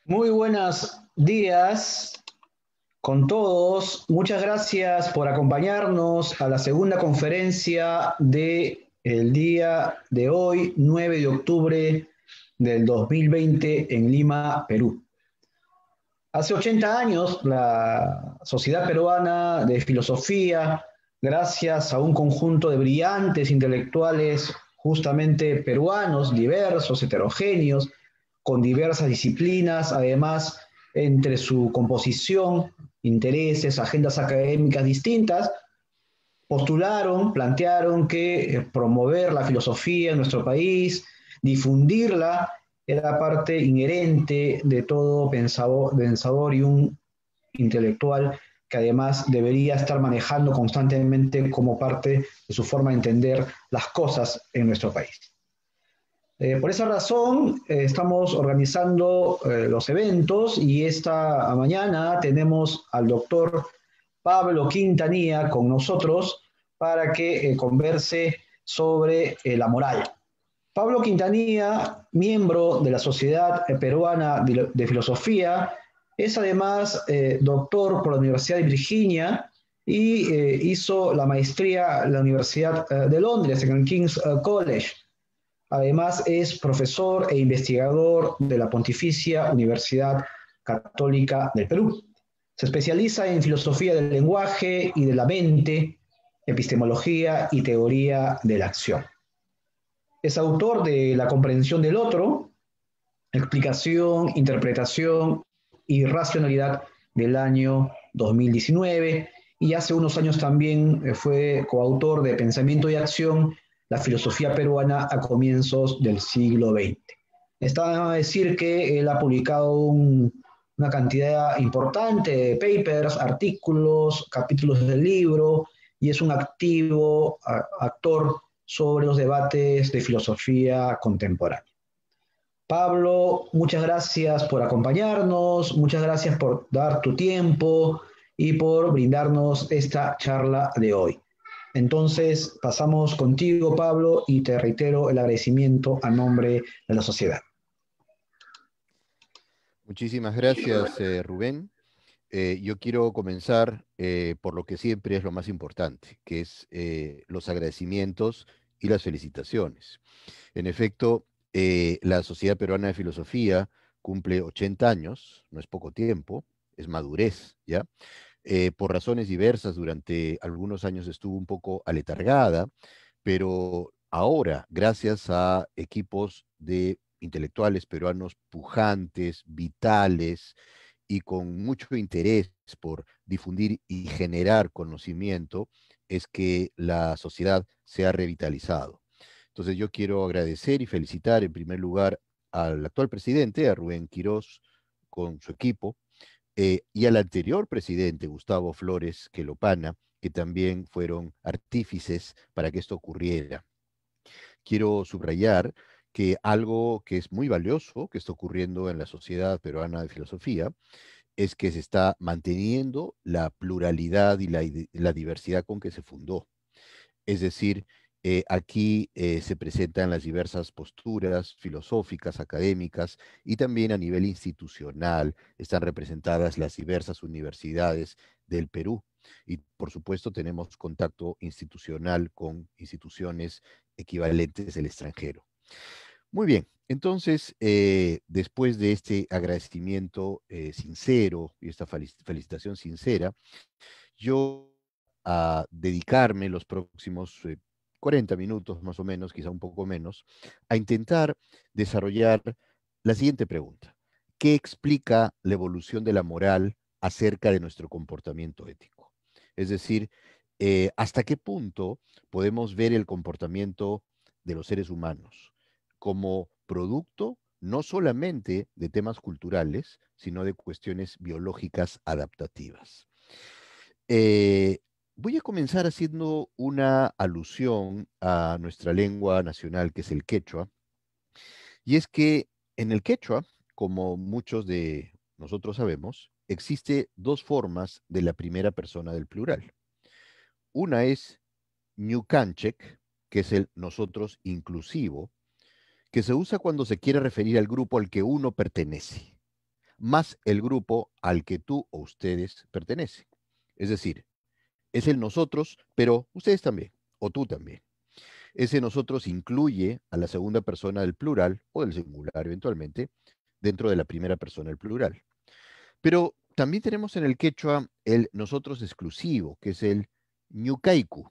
Muy buenos días con todos. Muchas gracias por acompañarnos a la segunda conferencia del día de hoy, 9 de octubre del 2020 en Lima, Perú. Hace 80 años, la Sociedad Peruana de Filosofía, gracias a un conjunto de brillantes intelectuales justamente peruanos, diversos, heterogéneos, con diversas disciplinas, además entre su composición, intereses, agendas académicas distintas, postularon, plantearon que promover la filosofía en nuestro país, difundirla, era parte inherente de todo pensador y un intelectual que además debería estar manejando constantemente como parte de su forma de entender las cosas en nuestro país. Por esa razón, estamos organizando los eventos y esta mañana tenemos al doctor Pablo Quintanilla con nosotros para que converse sobre la moral. Pablo Quintanilla, miembro de la Sociedad Peruana de Filosofía, es además doctor por la Universidad de Virginia y hizo la maestría en la Universidad de Londres, en el King's College. Además, es profesor e investigador de la Pontificia Universidad Católica del Perú. Se especializa en filosofía del lenguaje y de la mente, epistemología y teoría de la acción. Es autor de La comprensión del otro, explicación, interpretación y racionalidad del año 2019 y hace unos años también fue coautor de Pensamiento y Acción, la filosofía peruana a comienzos del siglo XX. Está a decir que él ha publicado una cantidad importante de papers, artículos, capítulos del libro y es un activo actor sobre los debates de filosofía contemporánea. Pablo, muchas gracias por acompañarnos, muchas gracias por dar tu tiempo y por brindarnos esta charla de hoy. Entonces, pasamos contigo, Pablo, y te reitero el agradecimiento a nombre de la sociedad. Muchísimas gracias, Rubén. Yo quiero comenzar por lo que siempre es lo más importante, que es los agradecimientos y las felicitaciones. En efecto, la Sociedad Peruana de Filosofía cumple 80 años, no es poco tiempo, es madurez, ¿ya? Por razones diversas, durante algunos años estuvo un poco aletargada, pero ahora, gracias a equipos de intelectuales peruanos pujantes, vitales y con mucho interés por difundir y generar conocimiento, es que la sociedad se ha revitalizado. Entonces yo quiero agradecer y felicitar en primer lugar al actual presidente, a Rubén Quirós, con su equipo, y al anterior presidente, Gustavo Flores Quelopana, que también fueron artífices para que esto ocurriera. Quiero subrayar que algo que es muy valioso que está ocurriendo en la Sociedad Peruana de Filosofía es que se está manteniendo la pluralidad y la diversidad con que se fundó. Es decir, aquí se presentan las diversas posturas filosóficas, académicas y también a nivel institucional están representadas las diversas universidades del Perú. Y por supuesto tenemos contacto institucional con instituciones equivalentes del extranjero. Muy bien, entonces, después de este agradecimiento sincero y esta felicitación sincera, yo a dedicarme los próximos 40 minutos más o menos, quizá un poco menos, a intentar desarrollar la siguiente pregunta. ¿Qué explica la evolución de la moral acerca de nuestro comportamiento ético? Es decir, ¿hasta qué punto podemos ver el comportamiento de los seres humanos como producto no solamente de temas culturales, sino de cuestiones biológicas adaptativas? Eh, Voy a comenzar haciendo una alusión a nuestra lengua nacional, que es el quechua, y es que en el quechua, como muchos de nosotros sabemos, existe dos formas de la primera persona del plural. Una es ñucanchek, que es el nosotros inclusivo, que se usa cuando se quiere referir al grupo al que uno pertenece. más el grupo al que tú o ustedes pertenecen. Es decir, es el nosotros, pero ustedes también, o tú también. Ese nosotros incluye a la segunda persona del plural o del singular eventualmente dentro de la primera persona del plural. Pero también tenemos en el quechua el nosotros exclusivo, que es el ñucaicu.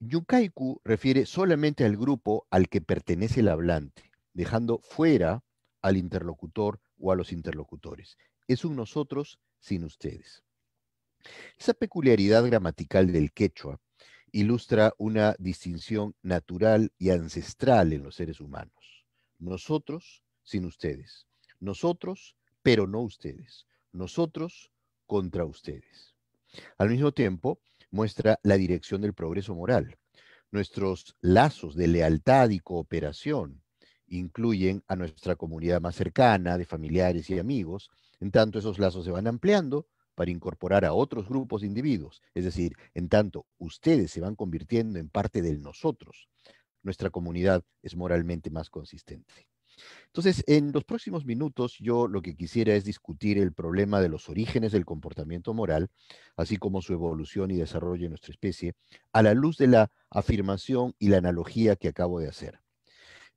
Ñucaicu refiere solamente al grupo al que pertenece el hablante, dejando fuera al interlocutor o a los interlocutores. Es un nosotros sin ustedes. Esa peculiaridad gramatical del quechua ilustra una distinción natural y ancestral en los seres humanos. Nosotros sin ustedes. Nosotros, pero no ustedes. Nosotros contra ustedes. Al mismo tiempo, muestra la dirección del progreso moral. Nuestros lazos de lealtad y cooperación incluyen a nuestra comunidad más cercana, de familiares y amigos, en tanto esos lazos se van ampliando para incorporar a otros grupos de individuos, es decir, en tanto ustedes se van convirtiendo en parte del nosotros, nuestra comunidad es moralmente más consistente. Entonces, en los próximos minutos, yo lo que quisiera es discutir el problema de los orígenes del comportamiento moral, así como su evolución y desarrollo en nuestra especie, a la luz de la afirmación y la analogía que acabo de hacer.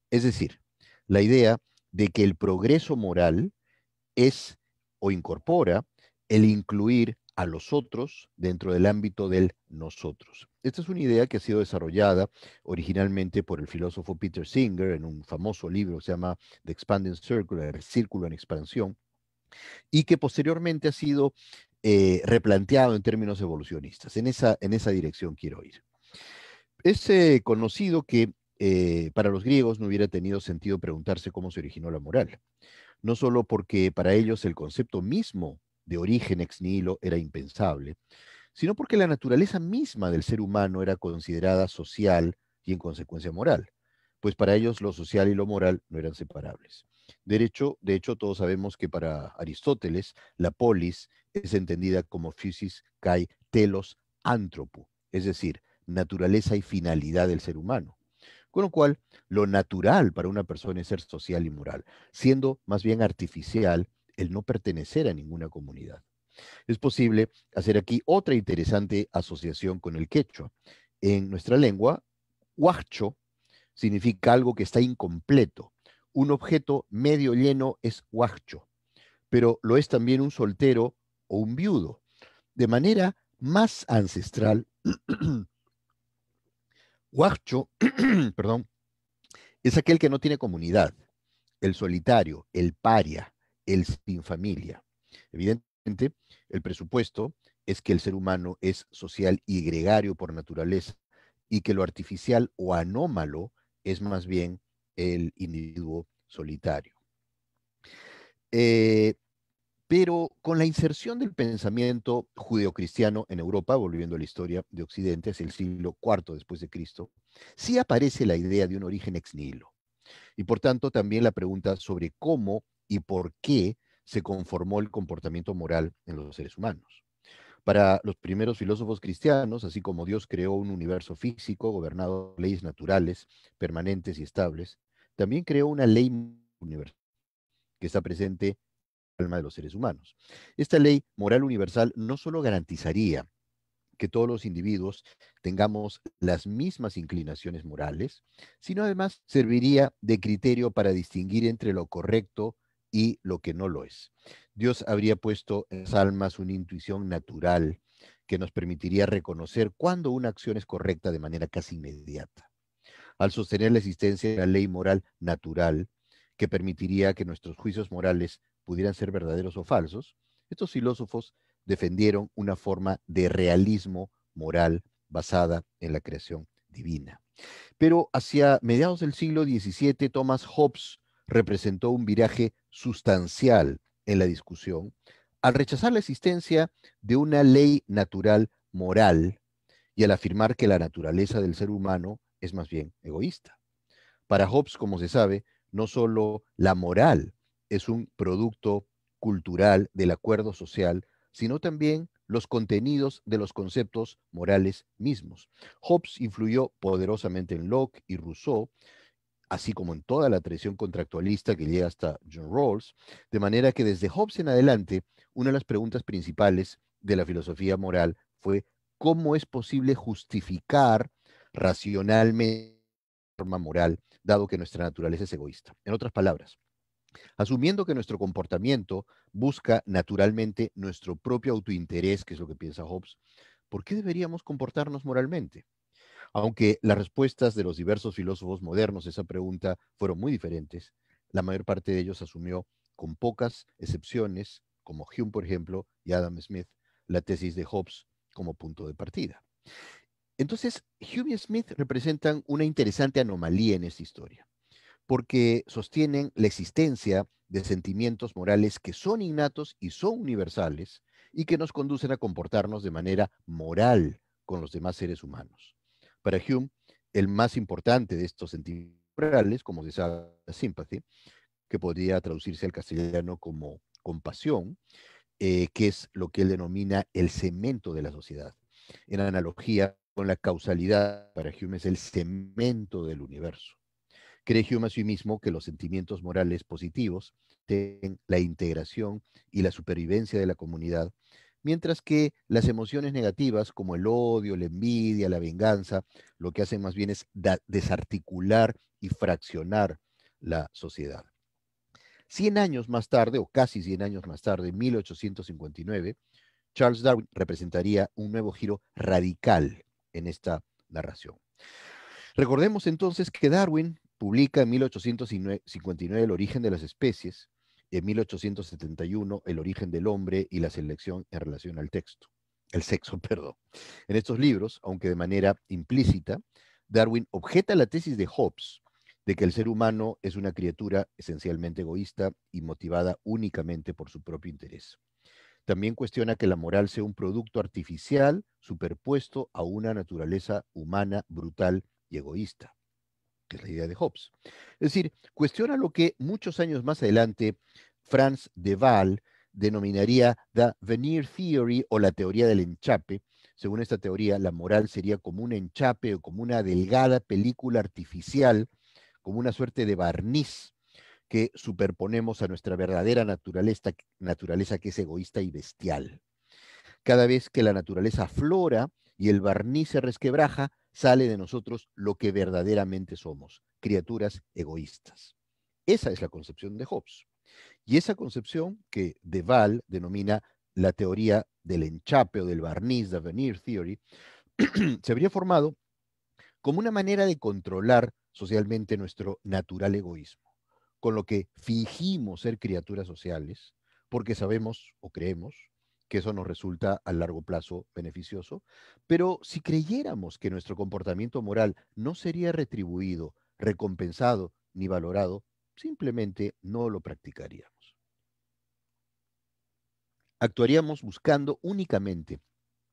Es decir, la idea de que el progreso moral es o incorpora el incluir a los otros dentro del ámbito del nosotros. Esta es una idea que ha sido desarrollada originalmente por el filósofo Peter Singer en un famoso libro que se llama The Expanding Circle, el círculo en expansión, y que posteriormente ha sido replanteado en términos evolucionistas. En esa dirección quiero ir. Es conocido que para los griegos no hubiera tenido sentido preguntarse cómo se originó la moral, no solo porque para ellos el concepto mismo de origen ex nihilo era impensable, sino porque la naturaleza misma del ser humano era considerada social y en consecuencia moral, pues para ellos lo social y lo moral no eran separables. De hecho, todos sabemos que para Aristóteles la polis es entendida como physis kai telos anthropo, es decir, naturaleza y finalidad del ser humano. Con lo cual, lo natural para una persona es ser social y moral, siendo más bien artificial el no pertenecer a ninguna comunidad. Es posible hacer aquí otra interesante asociación con el quechua. En nuestra lengua, huacho significa algo que está incompleto. Un objeto medio lleno es huacho, pero lo es también un soltero o un viudo. De manera más ancestral, huacho, perdón, es aquel que no tiene comunidad, el solitario, el paria, el sin familia. Evidentemente, el presupuesto es que el ser humano es social y gregario por naturaleza y que lo artificial o anómalo es más bien el individuo solitario. Eh, pero con la inserción del pensamiento judeocristiano en Europa, volviendo a la historia de Occidente, es el siglo IV después de Cristo, sí aparece la idea de un origen ex nihilo. Y por tanto, también la pregunta sobre cómo y por qué se conformó el comportamiento moral en los seres humanos. Para los primeros filósofos cristianos, así como Dios creó un universo físico gobernado por leyes naturales, permanentes y estables, también creó una ley universal que está presente en el alma de los seres humanos. Esta ley moral universal no solo garantizaría que todos los individuos tengamos las mismas inclinaciones morales, sino además serviría de criterio para distinguir entre lo correcto y lo que no lo es. Dios habría puesto en las almas una intuición natural que nos permitiría reconocer cuándo una acción es correcta de manera casi inmediata. Al sostener la existencia de la ley moral natural, que permitiría que nuestros juicios morales pudieran ser verdaderos o falsos, estos filósofos defendieron una forma de realismo moral basada en la creación divina. Pero hacia mediados del siglo XVII, Thomas Hobbes representó un viraje sustancial en la discusión al rechazar la existencia de una ley natural moral y al afirmar que la naturaleza del ser humano es más bien egoísta. Para Hobbes, como se sabe, no solo la moral es un producto cultural del acuerdo social, sino también los contenidos de los conceptos morales mismos. Hobbes influyó poderosamente en Locke y Rousseau, así como en toda la tradición contractualista que llega hasta John Rawls, de manera que desde Hobbes en adelante, una de las preguntas principales de la filosofía moral fue cómo es posible justificar racionalmente la forma moral, dado que nuestra naturaleza es egoísta. En otras palabras, asumiendo que nuestro comportamiento busca naturalmente nuestro propio autointerés, que es lo que piensa Hobbes, ¿por qué deberíamos comportarnos moralmente? Aunque las respuestas de los diversos filósofos modernos a esa pregunta fueron muy diferentes, la mayor parte de ellos asumió, con pocas excepciones, como Hume, por ejemplo, y Adam Smith, la tesis de Hobbes como punto de partida. Entonces, Hume y Smith representan una interesante anomalía en esta historia, porque sostienen la existencia de sentimientos morales que son innatos y son universales y que nos conducen a comportarnos de manera moral con los demás seres humanos. Para Hume, el más importante de estos sentimientos morales, como se sabe, la sympathy, que podría traducirse al castellano como compasión, que es lo que él denomina el cemento de la sociedad. En analogía con la causalidad, para Hume es el cemento del universo. Cree Hume asimismo que los sentimientos morales positivos tienen la integración y la supervivencia de la comunidad, mientras que las emociones negativas como el odio, la envidia, la venganza, lo que hacen más bien es desarticular y fraccionar la sociedad. 100 años más tarde, o casi 100 años más tarde, en 1859, Charles Darwin representaría un nuevo giro radical en esta narración. Recordemos entonces que Darwin publica en 1859 El origen de las especies, en 1871 El origen del hombre y la selección en relación al texto, el sexo, perdón. En estos libros, aunque de manera implícita, Darwin objeta la tesis de Hobbes de que el ser humano es una criatura esencialmente egoísta y motivada únicamente por su propio interés. También cuestiona que la moral sea un producto artificial superpuesto a una naturaleza humana brutal y egoísta, que es la idea de Hobbes. Es decir, cuestiona lo que muchos años más adelante Franz de Waal denominaría the veneer theory o la teoría del enchape. Según esta teoría, la moral sería como un enchape o como una delgada película artificial, como una suerte de barniz que superponemos a nuestra verdadera naturaleza que es egoísta y bestial. Cada vez que la naturaleza aflora y el barniz se resquebraja, sale de nosotros lo que verdaderamente somos, criaturas egoístas. Esa es la concepción de Hobbes. Y esa concepción que de Waal denomina la teoría del enchape o del barniz, the veneer theory, se habría formado como una manera de controlar socialmente nuestro natural egoísmo, con lo que fingimos ser criaturas sociales, porque sabemos o creemos que eso nos resulta a largo plazo beneficioso, pero si creyéramos que nuestro comportamiento moral no sería retribuido, recompensado ni valorado, simplemente no lo practicaríamos. Actuaríamos buscando únicamente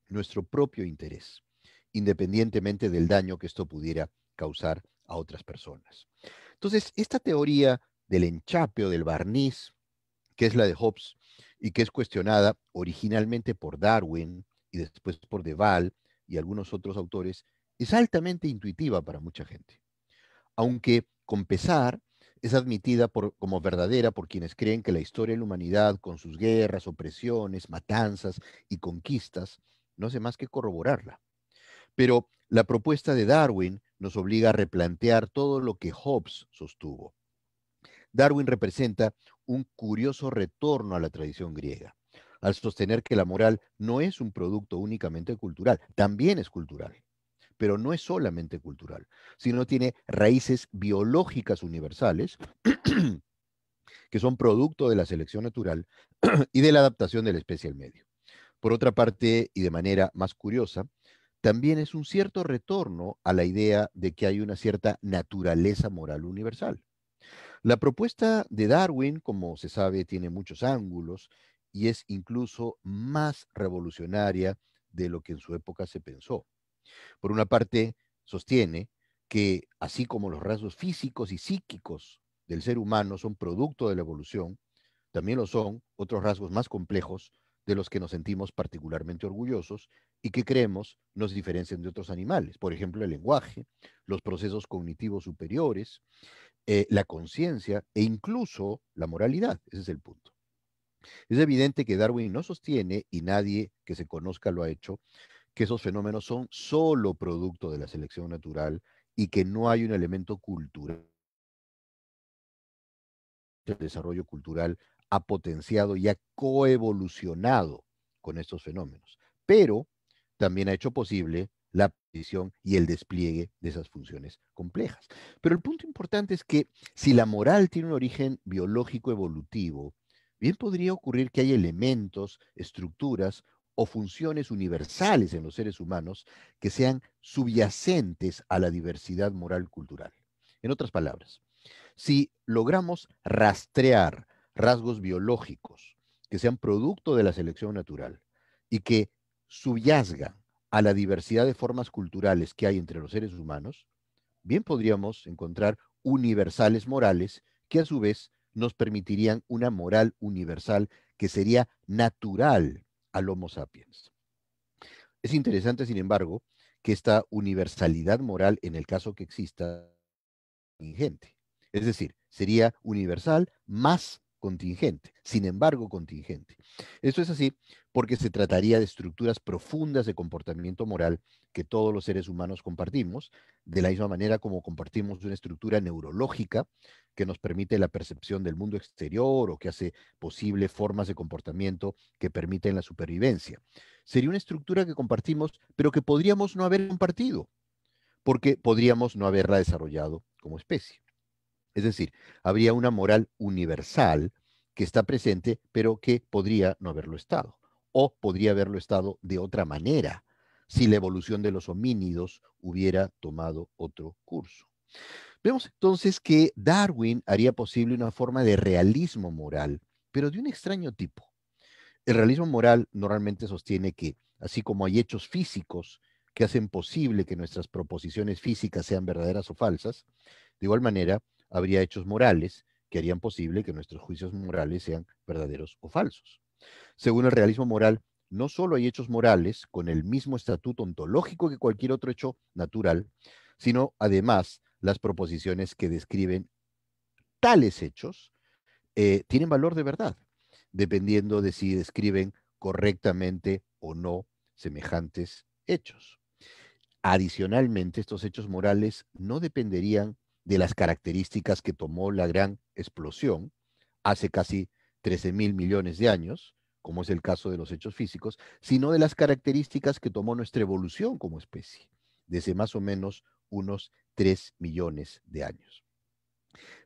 nuestro propio interés, independientemente del daño que esto pudiera causar a otras personas. Entonces, esta teoría del enchape o del barniz, que es la de Hobbes y que es cuestionada originalmente por Darwin y después por de Waal y algunos otros autores, es altamente intuitiva para mucha gente, aunque con pesar es admitida como verdadera por quienes creen que la historia de la humanidad, con sus guerras, opresiones, matanzas y conquistas, no hace más que corroborarla. Pero la propuesta de Darwin nos obliga a replantear todo lo que Hobbes sostuvo. Darwin representa un curioso retorno a la tradición griega, al sostener que la moral no es un producto únicamente cultural, también es cultural, pero no es solamente cultural, sino tiene raíces biológicas universales que son producto de la selección natural y de la adaptación de la especie al medio. Por otra parte, y de manera más curiosa, también es un cierto retorno a la idea de que hay una cierta naturaleza moral universal. La propuesta de Darwin, como se sabe, tiene muchos ángulos y es incluso más revolucionaria de lo que en su época se pensó. Por una parte, sostiene que así como los rasgos físicos y psíquicos del ser humano son producto de la evolución, también lo son otros rasgos más complejos de los que nos sentimos particularmente orgullosos y que creemos nos diferencian de otros animales. Por ejemplo, el lenguaje, los procesos cognitivos superiores, la conciencia e incluso la moralidad. Ese es el punto. Es evidente que Darwin no sostiene, y nadie que se conozca lo ha hecho, que esos fenómenos son solo producto de la selección natural y que no hay un elemento cultural. El desarrollo cultural ha potenciado y ha coevolucionado con estos fenómenos, pero también ha hecho posible la aparición y el despliegue de esas funciones complejas. Pero el punto importante es que si la moral tiene un origen biológico evolutivo, bien podría ocurrir que hay elementos, estructuras o funciones universales en los seres humanos que sean subyacentes a la diversidad moral cultural. En otras palabras, si logramos rastrear rasgos biológicos que sean producto de la selección natural y que subyacen a la diversidad de formas culturales que hay entre los seres humanos, bien podríamos encontrar universales morales que a su vez nos permitirían una moral universal que sería natural al Homo sapiens. Es interesante, sin embargo, que esta universalidad moral, en el caso que exista, contingente. Es decir, sería universal más contingente, sin embargo contingente. Esto es así porque se trataría de estructuras profundas de comportamiento moral que todos los seres humanos compartimos, de la misma manera como compartimos una estructura neurológica que nos permite la percepción del mundo exterior o que hace posible formas de comportamiento que permiten la supervivencia. Sería una estructura que compartimos, pero que podríamos no haber compartido porque podríamos no haberla desarrollado como especie. Es decir, habría una moral universal que está presente, pero que podría no haberlo estado, o podría haberlo estado de otra manera, si la evolución de los homínidos hubiera tomado otro curso. Vemos entonces que Darwin haría posible una forma de realismo moral, pero de un extraño tipo. El realismo moral normalmente sostiene que, así como hay hechos físicos que hacen posible que nuestras proposiciones físicas sean verdaderas o falsas, de igual manera habría hechos morales que harían posible que nuestros juicios morales sean verdaderos o falsos. Según el realismo moral, no solo hay hechos morales con el mismo estatuto ontológico que cualquier otro hecho natural, sino además las proposiciones que describen tales hechos tienen valor de verdad, dependiendo de si describen correctamente o no semejantes hechos. Adicionalmente, estos hechos morales no dependerían de las características que tomó la gran explosión hace casi 13.000 millones de años, como es el caso de los hechos físicos, sino de las características que tomó nuestra evolución como especie, desde más o menos unos 3 millones de años.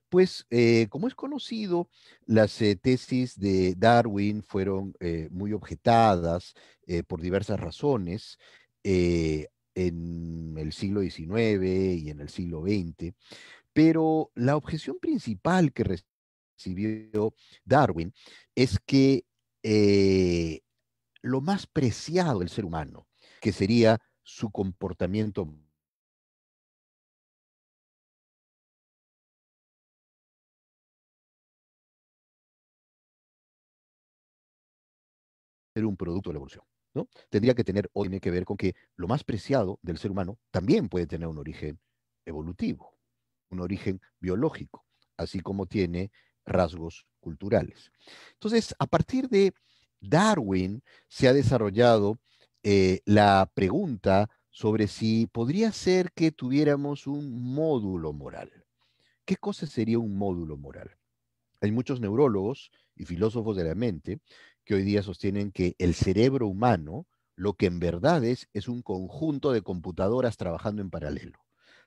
Pues, como es conocido, las tesis de Darwin fueron muy objetadas por diversas razones en el siglo XIX y en el siglo XX, pero la objeción principal que recibió Darwin es que eh, lo más preciado del ser humano, que sería su comportamiento, ser un producto de la evolución, ¿no? Tendría que tener o tiene que ver con que lo más preciado del ser humano también puede tener un origen evolutivo, un origen biológico, así como tiene rasgos culturales. Entonces, a partir de Darwin se ha desarrollado la pregunta sobre si podría ser que tuviéramos un módulo moral. ¿Qué cosa sería un módulo moral? Hay muchos neurólogos y filósofos de la mente que hoy día sostienen que el cerebro humano, lo que en verdad es un conjunto de computadoras trabajando en paralelo.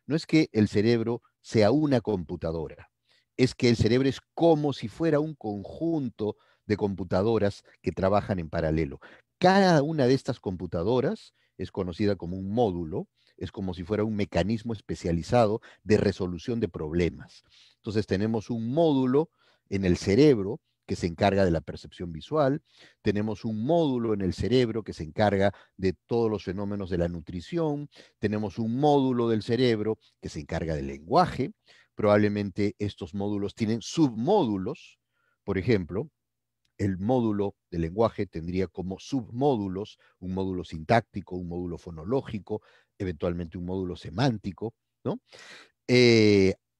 No es que el cerebro sea una computadora, es que el cerebro es como si fuera un conjunto de computadoras que trabajan en paralelo. Cada una de estas computadoras es conocida como un módulo, es como si fuera un mecanismo especializado de resolución de problemas. Entonces tenemos un módulo en el cerebro que se encarga de la percepción visual, tenemos un módulo en el cerebro que se encarga de todos los fenómenos de la nutrición, tenemos un módulo del cerebro que se encarga del lenguaje, probablemente estos módulos tienen submódulos, por ejemplo, El módulo de lenguaje tendría como submódulos un módulo sintáctico, un módulo fonológico, eventualmente un módulo semántico, ¿no?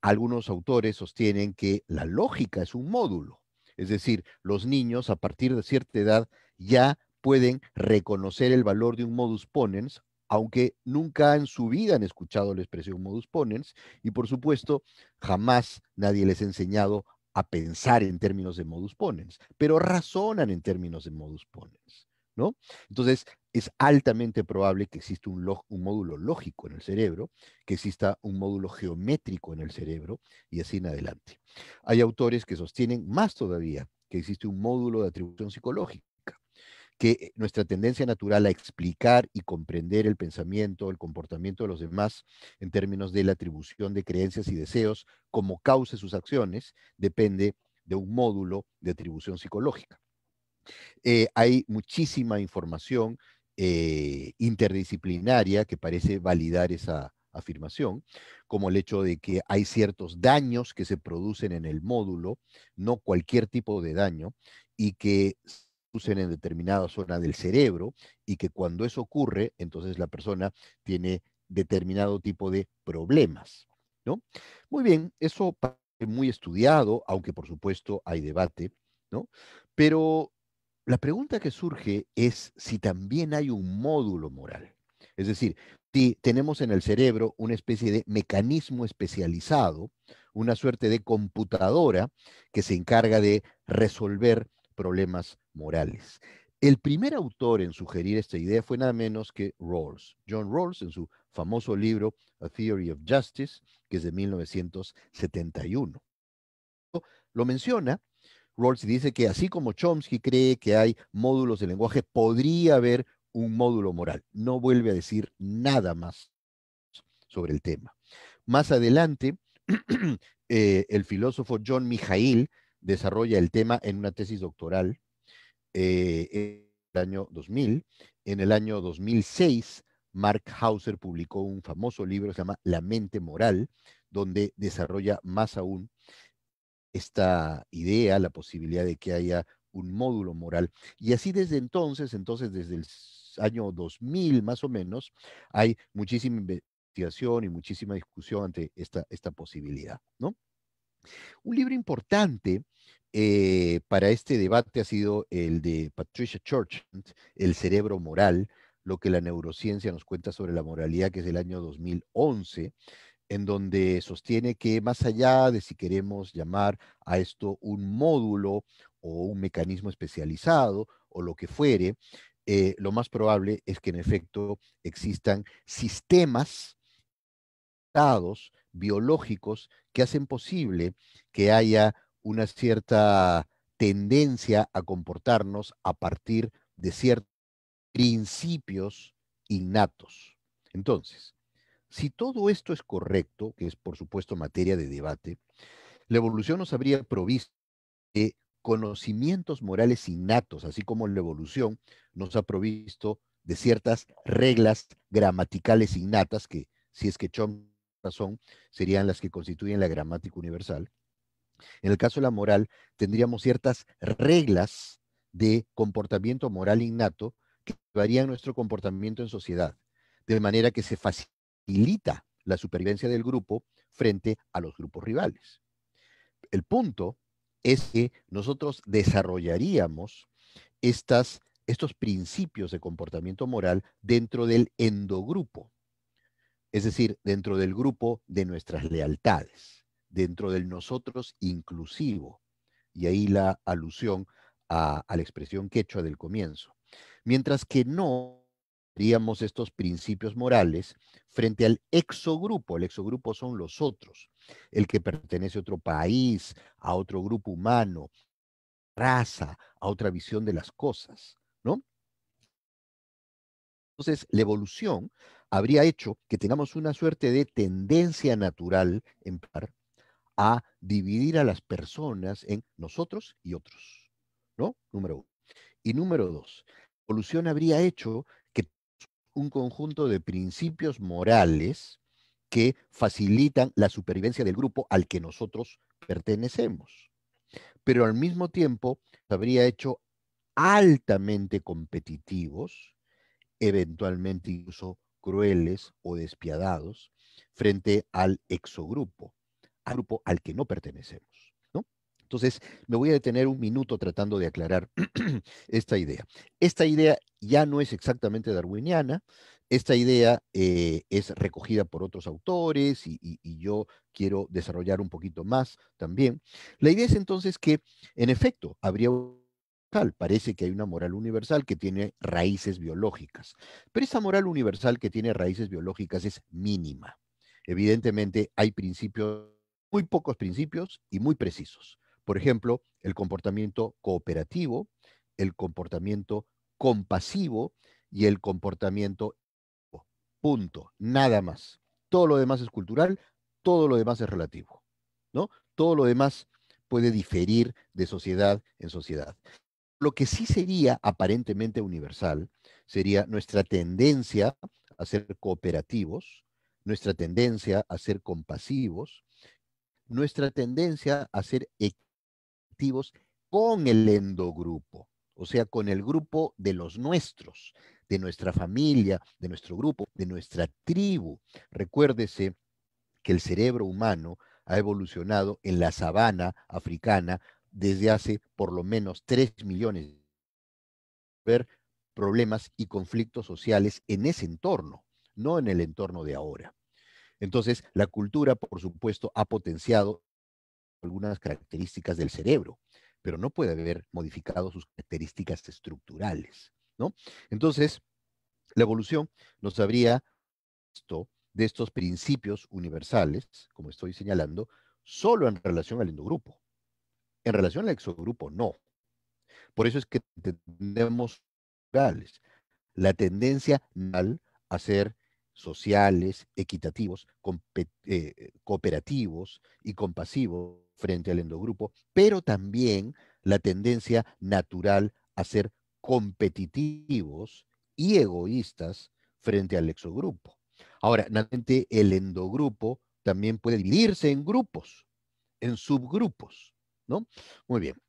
Algunos autores sostienen que la lógica es un módulo, es decir, los niños a partir de cierta edad ya pueden reconocer el valor de un modus ponens, aunque nunca en su vida han escuchado la expresión modus ponens, y por supuesto, jamás nadie les ha enseñado a pensar en términos de modus ponens, pero razonan en términos de modus ponens, ¿no? Entonces, es altamente probable que exista un módulo lógico en el cerebro, que exista un módulo geométrico en el cerebro y así en adelante. Hay autores que sostienen más todavía que existe un módulo de atribución psicológica, que nuestra tendencia natural a explicar y comprender el pensamiento, el comportamiento de los demás en términos de la atribución de creencias y deseos como causa de sus acciones depende de un módulo de atribución psicológica. Hay muchísima información interdisciplinaria que parece validar esa afirmación, como el hecho de que hay ciertos daños que se producen en el módulo, no cualquier tipo de daño, y que se producen en determinada zona del cerebro, y que cuando eso ocurre, entonces la persona tiene determinado tipo de problemas, ¿no? Muy bien, eso parece muy estudiado, aunque por supuesto hay debate, ¿no? Pero la pregunta que surge es si también hay un módulo moral. Es decir, si tenemos en el cerebro una especie de mecanismo especializado, una suerte de computadora que se encarga de resolver problemas morales. El primer autor en sugerir esta idea fue nada menos que Rawls. John Rawls, en su famoso libro A Theory of Justice, que es de 1971. Lo menciona. Rawls dice que así como Chomsky cree que hay módulos de lenguaje, podría haber un módulo moral. No vuelve a decir nada más sobre el tema. Más adelante, el filósofo John Mijail desarrolla el tema en una tesis doctoral en el año 2000. En el año 2006, Mark Hauser publicó un famoso libro que se llama La mente moral, donde desarrolla más aún esta idea, la posibilidad de que haya un módulo moral. Y así desde entonces desde el año 2000 más o menos, hay muchísima investigación y muchísima discusión ante esta posibilidad, ¿no? Un libro importante para este debate ha sido el de Patricia Churchland, El cerebro moral, lo que la neurociencia nos cuenta sobre la moralidad, que es del año 2011, en donde sostiene que más allá de si queremos llamar a esto un módulo o un mecanismo especializado o lo que fuere, lo más probable es que en efecto existan sistemas dados biológicos que hacen posible que haya una cierta tendencia a comportarnos a partir de ciertos principios innatos. Entonces, si todo esto es correcto, que es por supuesto materia de debate, la evolución nos habría provisto de conocimientos morales innatos, así como la evolución nos ha provisto de ciertas reglas gramaticales innatas, que si es que Chomsky tiene razón, serían las que constituyen la gramática universal. En el caso de la moral, tendríamos ciertas reglas de comportamiento moral innato que varían nuestro comportamiento en sociedad, de manera que se facilita la supervivencia del grupo frente a los grupos rivales. El punto es que nosotros desarrollaríamos estos principios de comportamiento moral dentro del endogrupo, es decir, dentro del grupo de nuestras lealtades, dentro del nosotros inclusivo, y ahí la alusión a la expresión quechua del comienzo. Mientras que no haríamos estos principios morales frente al exogrupo. El exogrupo son los otros, el que pertenece a otro país, a otro grupo humano, raza, a otra visión de las cosas, ¿no? Entonces, la evolución habría hecho que tengamos una suerte de tendencia natural en par a dividir a las personas en nosotros y otros, ¿no? Número uno. Y número dos, la evolución habría hecho que un conjunto de principios morales que facilitan la supervivencia del grupo al que nosotros pertenecemos. pero al mismo tiempo se habría hecho altamente competitivos, eventualmente incluso crueles o despiadados, frente al exogrupo, al grupo al que no pertenecemos, ¿no? Entonces, me voy a detener un minuto tratando de aclarar esta idea. Esta idea ya no es exactamente darwiniana, esta idea es recogida por otros autores y yo quiero desarrollar un poquito más también. La idea es entonces que, en efecto, habría parece que hay una moral universal que tiene raíces biológicas, pero esa moral universal que tiene raíces biológicas es mínima. Evidentemente hay principios, muy pocos principios y muy precisos. Por ejemplo, el comportamiento cooperativo, el comportamiento compasivo y el comportamiento punto, nada más. Todo lo demás es cultural, todo lo demás es relativo, ¿no? Todo lo demás puede diferir de sociedad en sociedad. Lo que sí sería aparentemente universal sería nuestra tendencia a ser cooperativos, nuestra tendencia a ser compasivos, nuestra tendencia a ser activos con el endogrupo, o sea, con el grupo de los nuestros, de nuestra familia, de nuestro grupo, de nuestra tribu. Recuérdese que el cerebro humano ha evolucionado en la sabana africana desde hace por lo menos 3 millones de ver problemas y conflictos sociales en ese entorno, no en el entorno de ahora. Entonces, la cultura, por supuesto, ha potenciado algunas características del cerebro, pero no puede haber modificado sus características estructurales, ¿no? Entonces, la evolución nos habría visto de estos principios universales, como estoy señalando, solo en relación al endogrupo. En relación al exogrupo, no. Por eso es que tenemos la tendencia a ser sociales, equitativos, cooperativos y compasivos frente al endogrupo, pero también la tendencia natural a ser competitivos y egoístas frente al exogrupo. Ahora, naturalmente, el endogrupo también puede dividirse en grupos, en subgrupos, ¿no? Muy bien.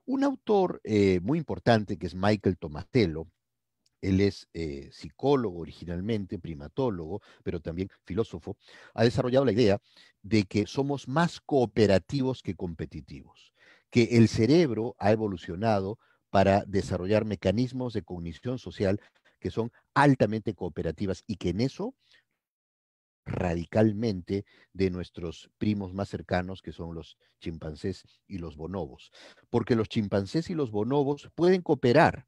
Un autor muy importante que es Michael Tomasello, él es psicólogo originalmente, primatólogo, pero también filósofo, ha desarrollado la idea de que somos más cooperativos que competitivos, que el cerebro ha evolucionado para desarrollar mecanismos de cognición social que son altamente cooperativas y que en eso radicalmente de nuestros primos más cercanos, que son los chimpancés y los bonobos, porque los chimpancés y los bonobos pueden cooperar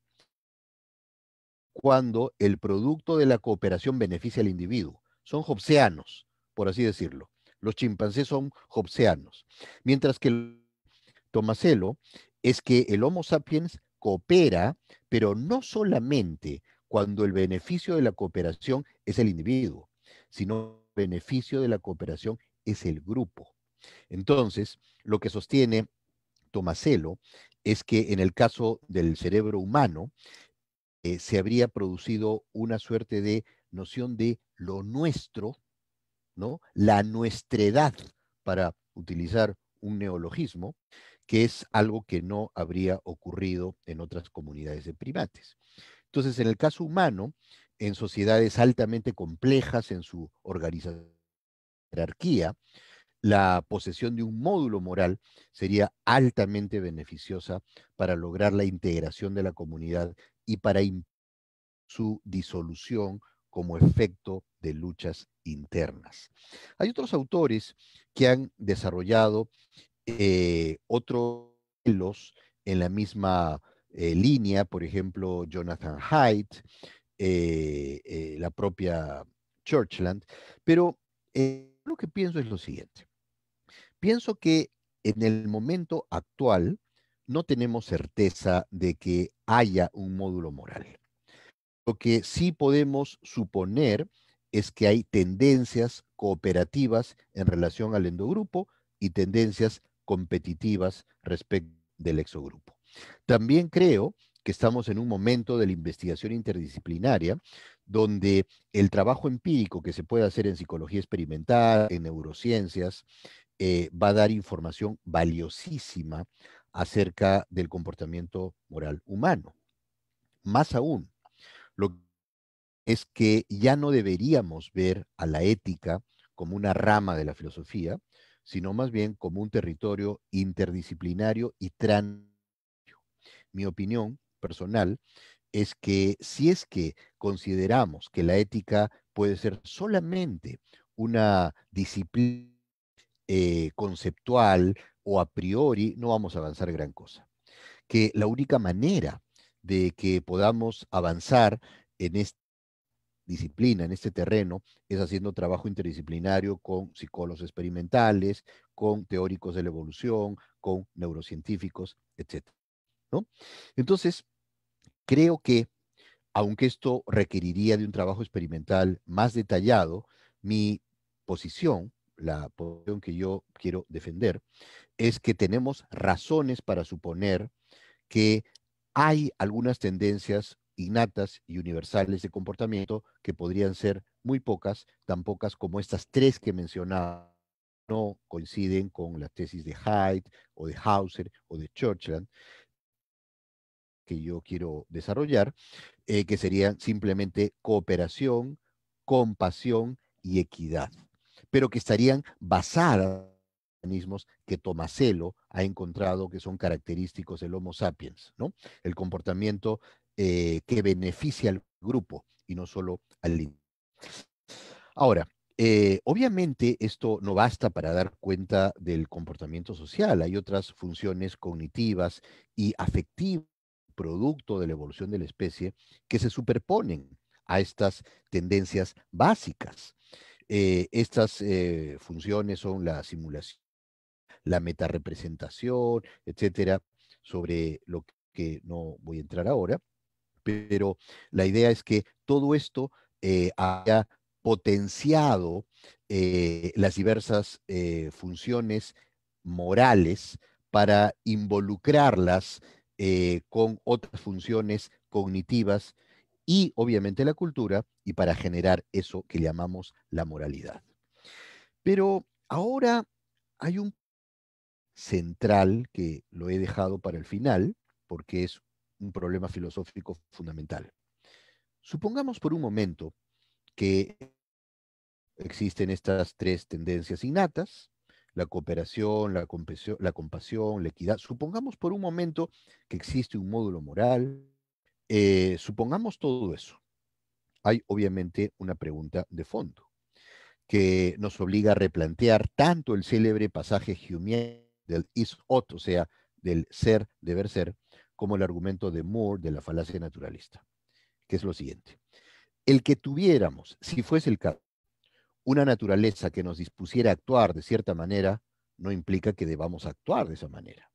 cuando el producto de la cooperación beneficia al individuo. Son hobbesianos, por así decirlo. Los chimpancés son hobbesianos. Mientras que el Tomasello es que el Homo sapiens coopera, pero no solamente cuando el beneficio de la cooperación es el individuo, sino el beneficio de la cooperación es el grupo. Entonces, lo que sostiene Tomasello es que en el caso del cerebro humano, se habría producido una suerte de noción de lo nuestro, ¿no? La nuestredad, para utilizar un neologismo, que es algo que no habría ocurrido en otras comunidades de primates. Entonces, en el caso humano, en sociedades altamente complejas en su organización, jerarquía, la posesión de un módulo moral sería altamente beneficiosa para lograr la integración de la comunidad y para su disolución como efecto de luchas internas. Hay otros autores que han desarrollado otros modelos en la misma línea, por ejemplo, Jonathan Haidt, la propia Churchland, pero lo que pienso es lo siguiente. Pienso que en el momento actual no tenemos certeza de que haya un módulo moral. Lo que sí podemos suponer es que hay tendencias cooperativas en relación al endogrupo y tendencias competitivas respecto del exogrupo. También creo que estamos en un momento de la investigación interdisciplinaria donde el trabajo empírico que se puede hacer en psicología experimental, en neurociencias, va a dar información valiosísima acerca del comportamiento moral humano. Más aún, lo que es que ya no deberíamos ver a la ética como una rama de la filosofía, sino más bien como un territorio interdisciplinario y trans. Mi opinión personal es que si es que consideramos que la ética puede ser solamente una disciplina conceptual o a priori, no vamos a avanzar gran cosa. Que la única manera de que podamos avanzar en esta disciplina, en este terreno, es haciendo trabajo interdisciplinario con psicólogos experimentales, con teóricos de la evolución, con neurocientíficos, etcétera, ¿no? Entonces, creo que, aunque esto requeriría de un trabajo experimental más detallado, mi posición, la posición que yo quiero defender, es que tenemos razones para suponer que hay algunas tendencias innatas y universales de comportamiento que podrían ser muy pocas, tan pocas como estas tres que mencionaba, no coinciden con la tesis de Haidt o de Hauser o de Churchland que yo quiero desarrollar, que serían simplemente cooperación, compasión y equidad, pero que estarían basadas en mecanismos que Tomasello ha encontrado que son característicos del Homo sapiens, ¿no? El comportamiento que beneficia al grupo y no solo al individuo. Ahora, obviamente esto no basta para dar cuenta del comportamiento social. Hay otras funciones cognitivas y afectivas, producto de la evolución de la especie, que se superponen a estas tendencias básicas. Estas funciones son la simulación, la metarepresentación, etcétera, sobre lo que no voy a entrar ahora, pero la idea es que todo esto haya potenciado las diversas funciones morales para involucrarlas con otras funciones cognitivas y obviamente la cultura y para generar eso que llamamos la moralidad. Pero ahora hay un central que lo he dejado para el final porque es un problema filosófico fundamental. Supongamos por un momento que existen estas tres tendencias innatas, la cooperación, la compasión, la equidad. Supongamos por un momento que existe un módulo moral. Supongamos todo eso. Hay obviamente una pregunta de fondo que nos obliga a replantear tanto el célebre pasaje humeano del is ought, o sea, del ser, deber ser, como el argumento de Moore de la falacia naturalista, que es lo siguiente. El que tuviéramos, si fuese el caso, una naturaleza que nos dispusiera a actuar de cierta manera, no implica que debamos actuar de esa manera.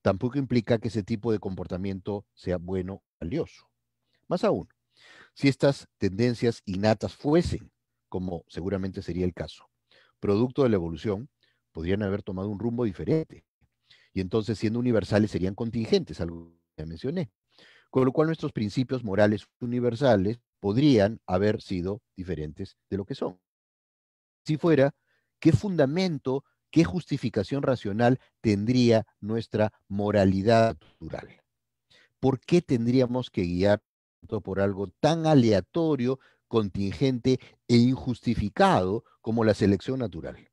Tampoco implica que ese tipo de comportamiento sea bueno o valioso. Más aún, si estas tendencias innatas fuesen, como seguramente sería el caso, producto de la evolución, podrían haber tomado un rumbo diferente. Y entonces, siendo universales, serían contingentes, algo que ya mencioné. Con lo cual, nuestros principios morales universales podrían haber sido diferentes de lo que son. Si fuera, ¿qué fundamento, qué justificación racional tendría nuestra moralidad natural? ¿Por qué tendríamos que guiar por algo tan aleatorio, contingente e injustificado como la selección natural?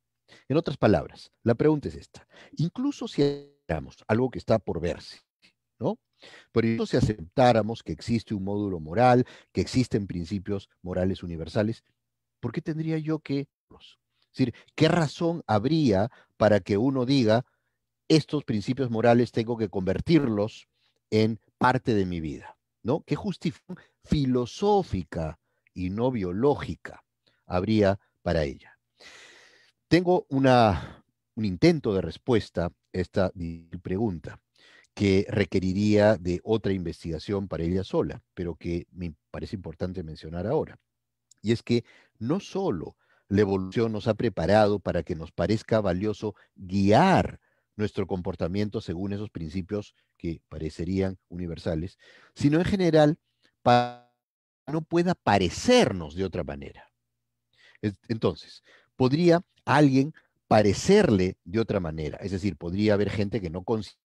En otras palabras, la pregunta es esta. Incluso si hagamos algo que está por verse, ¿no? Pero incluso si aceptáramos que existe un módulo moral, que existen principios morales universales, ¿por qué tendría yo que... Es decir, ¿qué razón habría para que uno diga, estos principios morales tengo que convertirlos en parte de mi vida? ¿No? ¿Qué justificación filosófica y no biológica habría para ella? Tengo un intento de respuesta a esta pregunta que requeriría de otra investigación para ella sola, pero que me parece importante mencionar ahora. Y es que no solo la evolución nos ha preparado para que nos parezca valioso guiar nuestro comportamiento según esos principios que parecerían universales, sino en general para que no pueda parecernos de otra manera. Entonces, ¿podría alguien parecerle de otra manera? Es decir, podría haber gente que no considera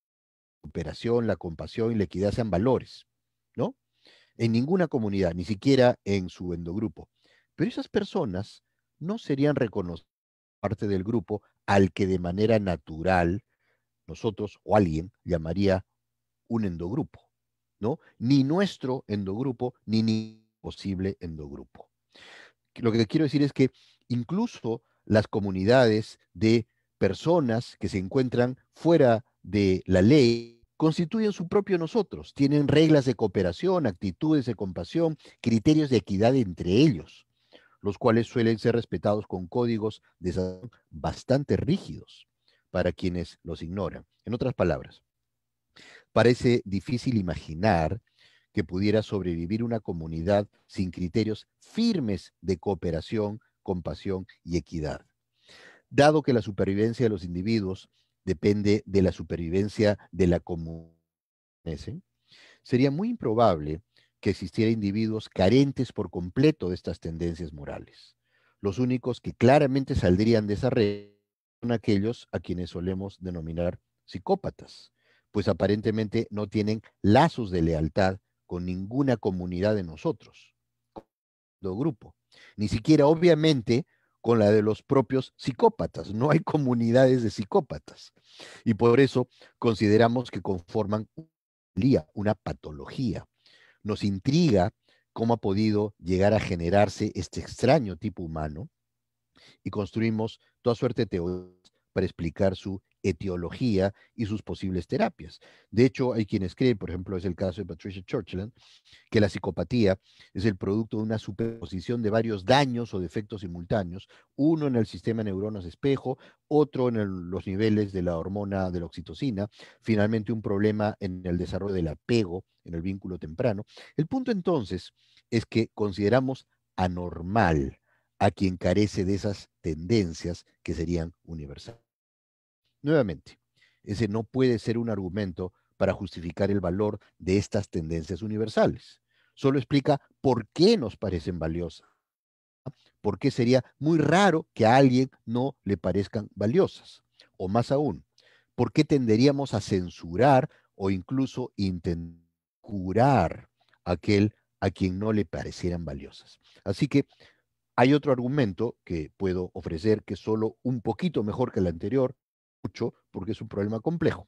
cooperación, la compasión y la equidad sean valores, ¿no? En ninguna comunidad, ni siquiera en su endogrupo. Pero esas personas no serían reconocidas parte del grupo al que de manera natural nosotros o alguien llamaría un endogrupo, ¿no? Ni nuestro endogrupo, ni posible endogrupo. Lo que quiero decir es que incluso las comunidades de personas que se encuentran fuera de la ley constituyen su propio nosotros, tienen reglas de cooperación, actitudes de compasión, criterios de equidad entre ellos, los cuales suelen ser respetados con códigos de salud bastante rígidos para quienes los ignoran. En otras palabras, parece difícil imaginar que pudiera sobrevivir una comunidad sin criterios firmes de cooperación, compasión y equidad. Dado que la supervivencia de los individuos depende de la supervivencia de la comunidad, sería muy improbable que existiera individuos carentes por completo de estas tendencias morales. Los únicos que claramente saldrían de esa red son aquellos a quienes solemos denominar psicópatas, pues aparentemente no tienen lazos de lealtad con ninguna comunidad de nosotros, o grupo, ni siquiera obviamente con la de los propios psicópatas. No hay comunidades de psicópatas. Y por eso consideramos que conforman una patología. Nos intriga cómo ha podido llegar a generarse este extraño tipo humano y construimos toda suerte de teorías para explicar su etiología y sus posibles terapias. De hecho, hay quienes creen, por ejemplo, es el caso de Patricia Churchland, que la psicopatía es el producto de una superposición de varios daños o defectos simultáneos, uno en el sistema de neuronas espejo, otro en los niveles de la hormona de la oxitocina, finalmente un problema en el desarrollo del apego, en el vínculo temprano. El punto entonces es que consideramos anormal a quien carece de esas tendencias que serían universales. Nuevamente, ese no puede ser un argumento para justificar el valor de estas tendencias universales. Solo explica por qué nos parecen valiosas, por qué sería muy raro que a alguien no le parezcan valiosas. O más aún, por qué tenderíamos a censurar o incluso intentar curar a aquel a quien no le parecieran valiosas. Así que hay otro argumento que puedo ofrecer que es solo un poquito mejor que el anterior, mucho, porque es un problema complejo.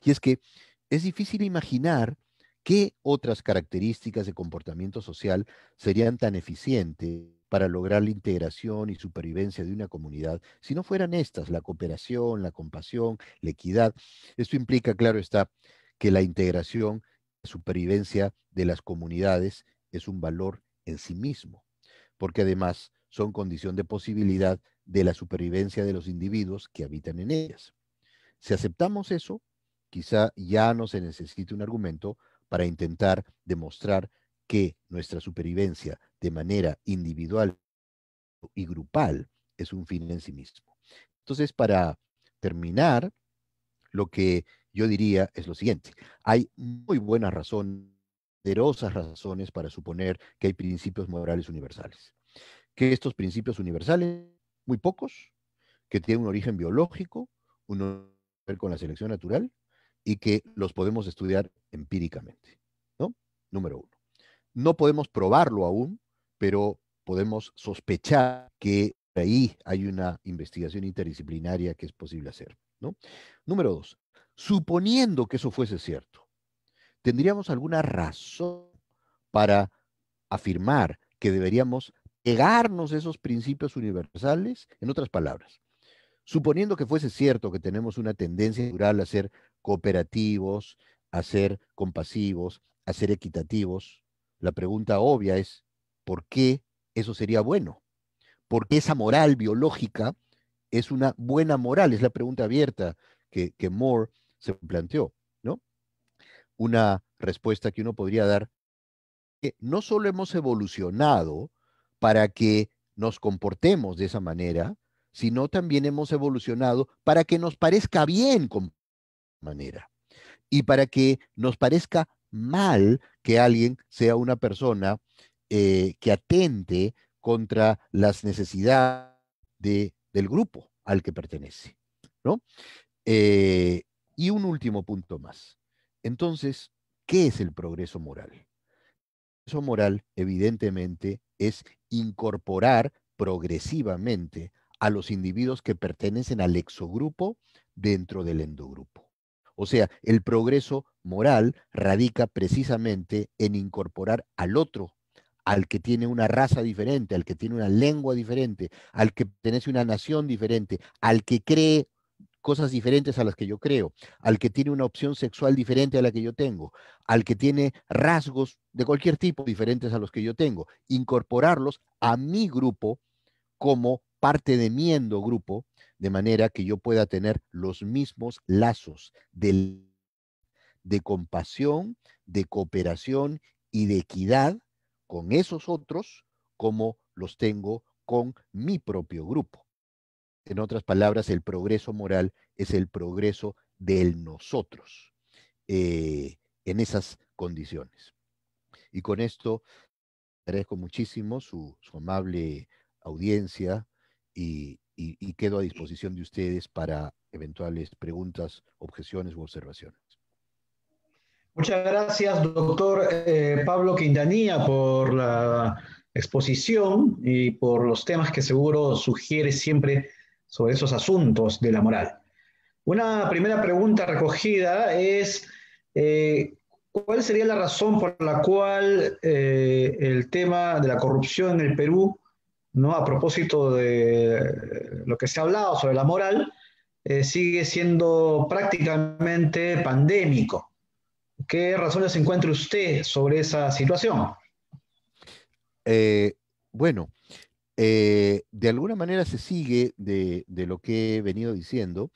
Y es que es difícil imaginar qué otras características de comportamiento social serían tan eficientes para lograr la integración y supervivencia de una comunidad si no fueran estas, la cooperación, la compasión, la equidad. Esto implica, claro está, que la integración y supervivencia de las comunidades es un valor en sí mismo, porque además son condición de posibilidad de la supervivencia de los individuos que habitan en ellas. Si aceptamos eso, quizá ya no se necesite un argumento para intentar demostrar que nuestra supervivencia de manera individual y grupal es un fin en sí mismo. Entonces, para terminar, lo que yo diría es lo siguiente. Hay muy buenas razones, poderosas razones para suponer que hay principios morales universales. Que estos principios universales, muy pocos, que tienen un origen biológico, uno que ver con la selección natural y que los podemos estudiar empíricamente, ¿no? Número uno. No podemos probarlo aún, pero podemos sospechar que ahí hay una investigación interdisciplinaria que es posible hacer, ¿no? Número dos, suponiendo que eso fuese cierto, ¿tendríamos alguna razón para afirmar que deberíamos pegarnos esos principios universales? En otras palabras, suponiendo que fuese cierto que tenemos una tendencia natural a ser cooperativos, a ser compasivos, a ser equitativos, la pregunta obvia es, ¿por qué eso sería bueno? ¿Por qué esa moral biológica es una buena moral? Es la pregunta abierta que Moore se planteó, ¿no? Una respuesta que uno podría dar, que no solo hemos evolucionado para que nos comportemos de esa manera, sino también hemos evolucionado para que nos parezca bien con manera y para que nos parezca mal que alguien sea una persona que atente contra las necesidades del grupo al que pertenece, ¿no? Y un último punto más. Entonces, ¿qué es el progreso moral? El progreso moral, evidentemente, es incorporar progresivamente a los individuos que pertenecen al exogrupo dentro del endogrupo. O sea, el progreso moral radica precisamente en incorporar al otro, al que tiene una raza diferente, al que tiene una lengua diferente, al que pertenece a una nación diferente, al que cree cosas diferentes a las que yo creo, al que tiene una opción sexual diferente a la que yo tengo, al que tiene rasgos de cualquier tipo diferentes a los que yo tengo, incorporarlos a mi grupo como parte de mi endogrupo, de manera que yo pueda tener los mismos lazos de compasión, de cooperación y de equidad con esos otros como los tengo con mi propio grupo. En otras palabras, el progreso moral es el progreso del nosotros en esas condiciones. Y con esto agradezco muchísimo su amable audiencia y quedo a disposición de ustedes para eventuales preguntas, objeciones u observaciones. Muchas gracias, doctor Pablo Quintanilla, por la exposición y por los temas que seguro sugiere siempre sobre esos asuntos de la moral. Una primera pregunta recogida es, eh, ¿cuál sería la razón por la cual el tema de la corrupción en el Perú, ¿no? A propósito de lo que se ha hablado sobre la moral, sigue siendo prácticamente pandémico? ¿Qué razones encuentra usted sobre esa situación? Eh, bueno, de alguna manera se sigue de lo que he venido diciendo,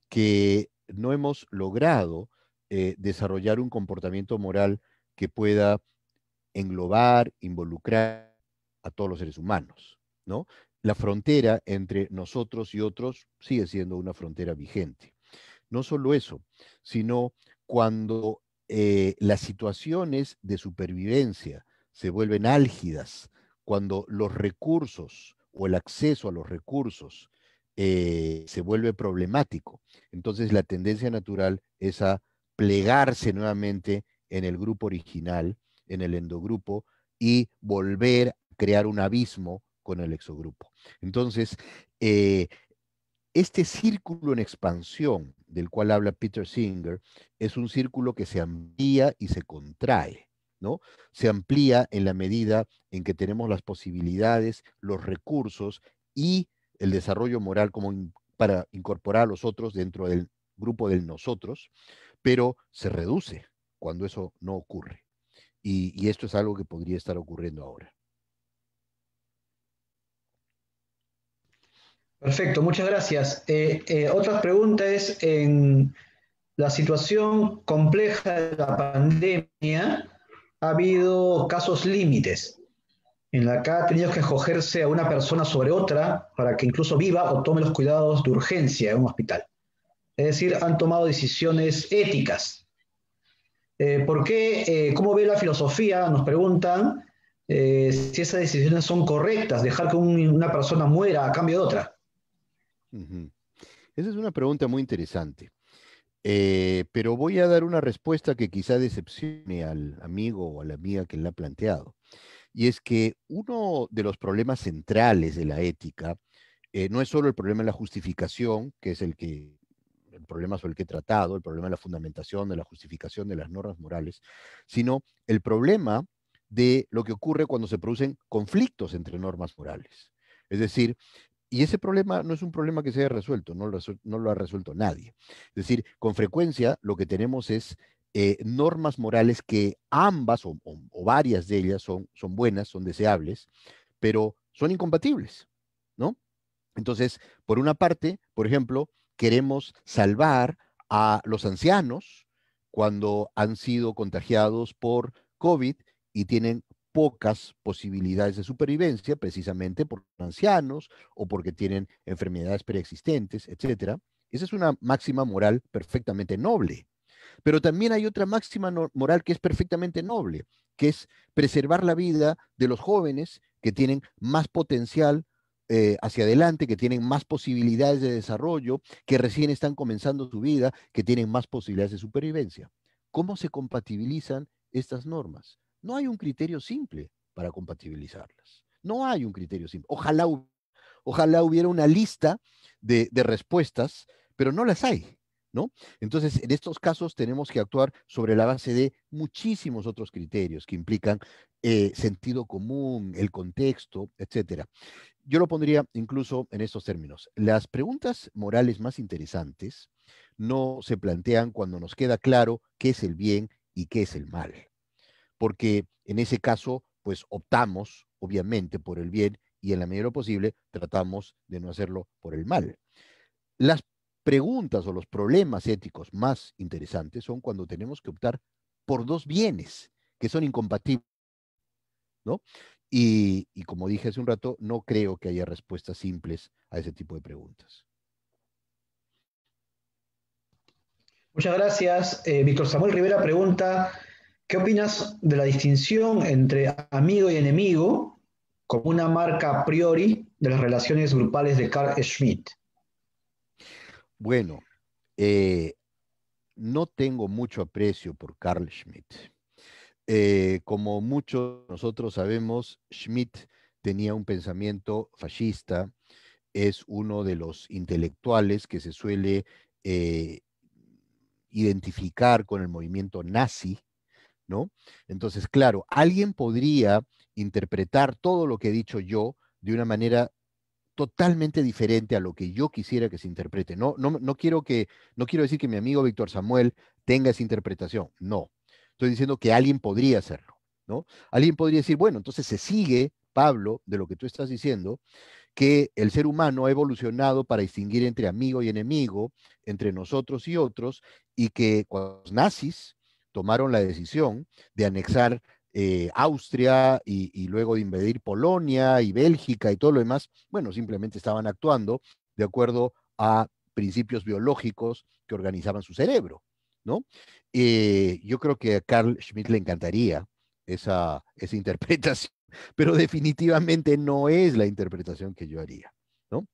que no hemos logrado desarrollar un comportamiento moral que pueda englobar, involucrar a todos los seres humanos, ¿no? La frontera entre nosotros y otros sigue siendo una frontera vigente. No solo eso, sino cuando las situaciones de supervivencia se vuelven álgidas, cuando los recursos o el acceso a los recursos se vuelve problemático, entonces la tendencia natural es a plegarse nuevamente en el grupo original, en el endogrupo, y volver a crear un abismo con el exogrupo. Entonces, eh, este círculo en expansión del cual habla Peter Singer es un círculo que se amplía y se contrae, ¿no? Se amplía en la medida en que tenemos las posibilidades, los recursos y el desarrollo moral para incorporar a los otros dentro del grupo del nosotros, pero se reduce cuando eso no ocurre. Y esto es algo que podría estar ocurriendo ahora. Perfecto, muchas gracias. Otra pregunta es, en la situación compleja de la pandemia, ha habido casos límites en la que ha tenido que acogerse a una persona sobre otra para que incluso viva o tome los cuidados de urgencia en un hospital. Es decir, han tomado decisiones éticas. ¿Por qué? ¿Cómo ve la filosofía? Nos preguntan si esas decisiones son correctas, dejar que una persona muera a cambio de otra. Ujú. Esa es una pregunta muy interesante. Pero voy a dar una respuesta que quizá decepcione al amigo o a la amiga que la ha planteado. Y es que uno de los problemas centrales de la ética no es solo el problema de la justificación, que es el problema sobre el que he tratado, el problema de la fundamentación, de la justificación de las normas morales, sino el problema de lo que ocurre cuando se producen conflictos entre normas morales. Es decir, y ese problema no es un problema que se haya resuelto, no lo ha resuelto nadie. Es decir, con frecuencia lo que tenemos es normas morales que ambas o varias de ellas son buenas, son deseables, pero son incompatibles, ¿no? Entonces, por una parte, por ejemplo, queremos salvar a los ancianos cuando han sido contagiados por COVID y tienen pocas posibilidades de supervivencia, precisamente por ancianos o porque tienen enfermedades preexistentes, etcétera. Esa es una máxima moral perfectamente noble. Pero también hay otra máxima moral que es perfectamente noble, que es preservar la vida de los jóvenes que tienen más potencial hacia adelante, que tienen más posibilidades de desarrollo, que recién están comenzando su vida, que tienen más posibilidades de supervivencia. ¿Cómo se compatibilizan estas normas? No hay un criterio simple para compatibilizarlas. No hay un criterio simple. Ojalá hubiera una lista de respuestas, pero no las hay, ¿no? Entonces, en estos casos tenemos que actuar sobre la base de muchísimos otros criterios que implican sentido común, el contexto, etcétera. Yo lo pondría incluso en estos términos. Las preguntas morales más interesantes no se plantean cuando nos queda claro qué es el bien y qué es el mal, porque en ese caso, pues optamos, obviamente, por el bien y en la medida de lo posible tratamos de no hacerlo por el mal. Las preguntas o los problemas éticos más interesantes son cuando tenemos que optar por dos bienes que son incompatibles, ¿no? Y como dije hace un rato, no creo que haya respuestas simples a ese tipo de preguntas. Muchas gracias. Víctor Samuel Rivera pregunta, ¿qué opinas de la distinción entre amigo y enemigo como una marca a priori de las relaciones grupales de Carl Schmitt? Bueno, no tengo mucho aprecio por Carl Schmitt. Como muchos nosotros sabemos, Schmitt tenía un pensamiento fascista, es uno de los intelectuales que se suele eh, identificar con el movimiento nazi, ¿no? Entonces, claro, alguien podría interpretar todo lo que he dicho yo de una manera totalmente diferente a lo que yo quisiera que se interprete. No quiero decir que mi amigo Víctor Samuel tenga esa interpretación, no. Estoy diciendo que alguien podría hacerlo, ¿no? Alguien podría decir, bueno, entonces se sigue, Pablo, de lo que tú estás diciendo, que el ser humano ha evolucionado para distinguir entre amigo y enemigo, entre nosotros y otros, y que cuando los nazis tomaron la decisión de anexar Austria y luego de invadir Polonia y Bélgica y todo lo demás, bueno, simplemente estaban actuando de acuerdo a principios biológicos que organizaban su cerebro, ¿no? Yo creo que a Carl Schmitt le encantaría esa interpretación, pero definitivamente no es la interpretación que yo haría, ¿no?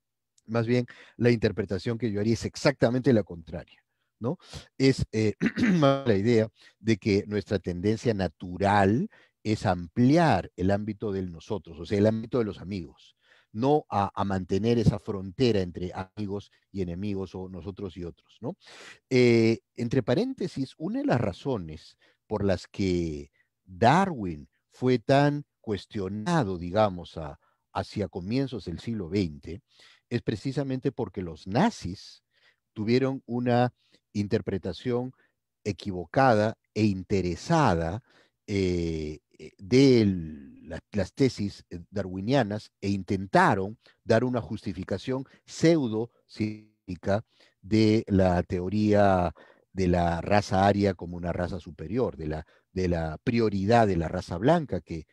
Más bien, la interpretación que yo haría es exactamente la contraria, ¿no? Es la idea de que nuestra tendencia natural es ampliar el ámbito del nosotros, o sea, el ámbito de los amigos, no a mantener esa frontera entre amigos y enemigos o nosotros y otros, ¿no? Entre paréntesis, una de las razones por las que Darwin fue tan cuestionado, digamos, hacia comienzos del siglo XX, es precisamente porque los nazis tuvieron una interpretación equivocada e interesada de las tesis darwinianas e intentaron dar una justificación pseudo-científica de la teoría de la raza aria como una raza superior, de la prioridad de la raza blanca, que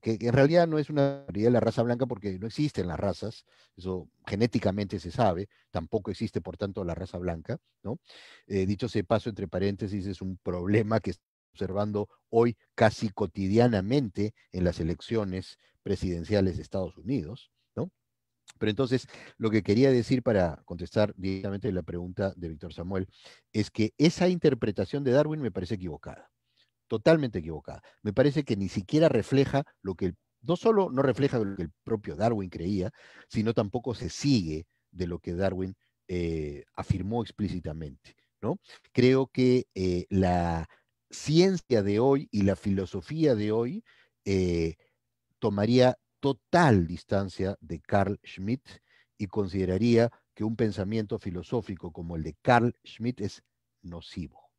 en realidad no es una prioridad de la raza blanca porque no existen las razas, eso genéticamente se sabe, tampoco existe por tanto la raza blanca, ¿no? Dicho sea paso, entre paréntesis, es un problema que estamos observando hoy casi cotidianamente en las elecciones presidenciales de Estados Unidos, ¿no? Pero entonces, lo que quería decir para contestar directamente la pregunta de Víctor Samuel es que esa interpretación de Darwin me parece equivocada, totalmente equivocada. Me parece que ni siquiera refleja lo que, no solo no refleja lo que el propio Darwin creía, sino tampoco se sigue de lo que Darwin afirmó explícitamente, ¿no? Creo que la ciencia de hoy y la filosofía de hoy eh, tomaría total distancia de Carl Schmitt y consideraría que un pensamiento filosófico como el de Carl Schmitt es nocivo.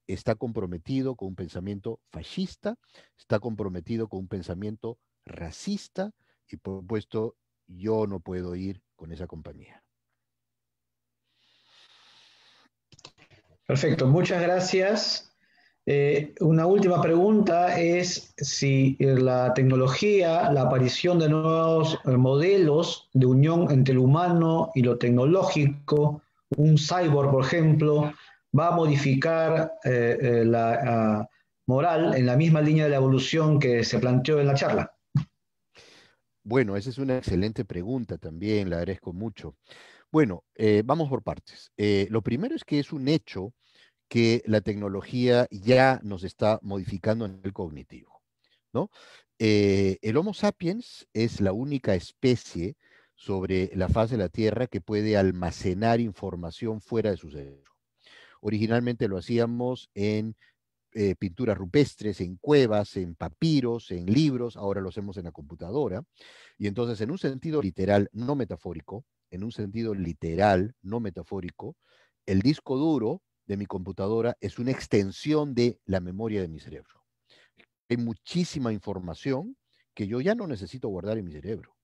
Está comprometido con un pensamiento fascista, está comprometido con un pensamiento racista y por supuesto yo no puedo ir con esa compañía. Perfecto, muchas gracias. Una última pregunta es si la tecnología, la aparición de nuevos modelos de unión entre lo humano y lo tecnológico, un cyborg, por ejemplo, va a modificar moral en la misma línea de la evolución que se planteó en la charla. Bueno, esa es una excelente pregunta también, la agradezco mucho. Bueno, vamos por partes. Lo primero es que es un hecho que la tecnología ya nos está modificando a nivel cognitivo, ¿no? El Homo sapiens es la única especie sobre la faz de la Tierra que puede almacenar información fuera de su cerebro. Originalmente lo hacíamos en pinturas rupestres, en cuevas, en papiros, en libros, ahora lo hacemos en la computadora. Y entonces, en un sentido literal, no metafórico, en un sentido literal, no metafórico, el disco duro de mi computadora es una extensión de la memoria de mi cerebro. Hay muchísima información que yo ya no necesito guardar en mi cerebro,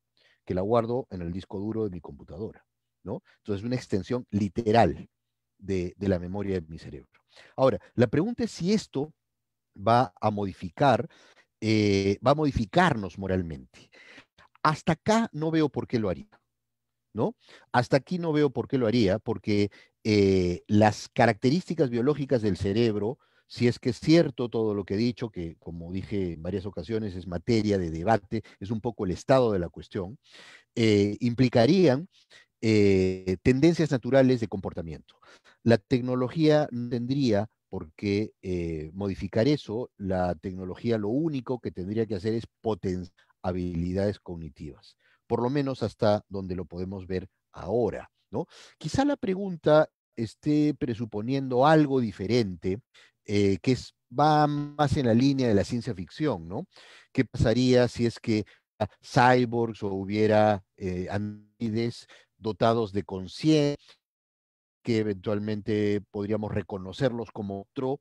que la guardo en el disco duro de mi computadora, ¿no? Entonces, es una extensión literal de la memoria de mi cerebro. Ahora, la pregunta es si esto va a modificarnos moralmente. Hasta acá no veo por qué lo haría, ¿no? Hasta aquí no veo por qué lo haría, porque las características biológicas del cerebro, si es que es cierto todo lo que he dicho, que como dije en varias ocasiones es materia de debate, es un poco el estado de la cuestión, implicarían tendencias naturales de comportamiento. La tecnología no tendría por qué modificar eso. La tecnología lo único que tendría que hacer es potenciar habilidades cognitivas, por lo menos hasta donde lo podemos ver ahora, ¿no? Quizá la pregunta esté presuponiendo algo diferente, va más en la línea de la ciencia ficción, ¿no? ¿Qué pasaría si es que cyborgs o hubiera androides dotados de conciencia, que eventualmente podríamos reconocerlos como otro,